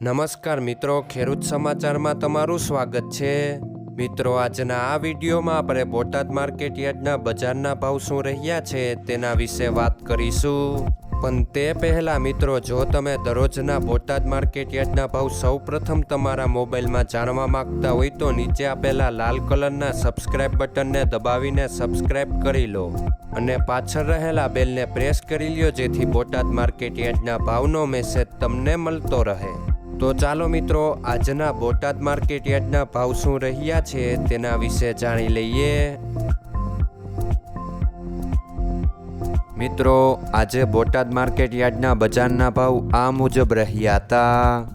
નમસ્કાર મિત્રો, ખેડૂત સમાચારમાં તમારું સ્વાગત છે। મિત્રો, આજના આ વિડીયોમાં આપણે બોટાદ માર્કેટ યાર્ડના બજારના ભાવ શું રહ્યા છે તેના વિશે વાત કરીશું। પણ તે પહેલાં મિત્રો, જો તમે દરરોજના બોટાદ માર્કેટ યાર્ડના ભાવ સૌપ્રથમ તમારા મોબાઈલમાં જાણવા માંગતા હોય તો નીચે આપેલા લાલ કલરના સબસ્ક્રાઇબ બટનને દબાવીને સબસ્ક્રાઇબ કરી લો અને પાછળ રહેલા બેલને પ્રેસ કરી લ્યો, જેથી બોટાદ માર્કેટ યાર્ડના ભાવનો મેસેજ તમને મળતો રહે। તો ચાલો મિત્રો, આજના બોટાદ માર્કેટ યાર્ડના ભાવ શું રહ્યા છે તેના વિશે જાણી લઈએ। મિત્રો, આજે બોટાદ માર્કેટ યાર્ડના બજારના ભાવ આ મુજબ રહ્યા હતા।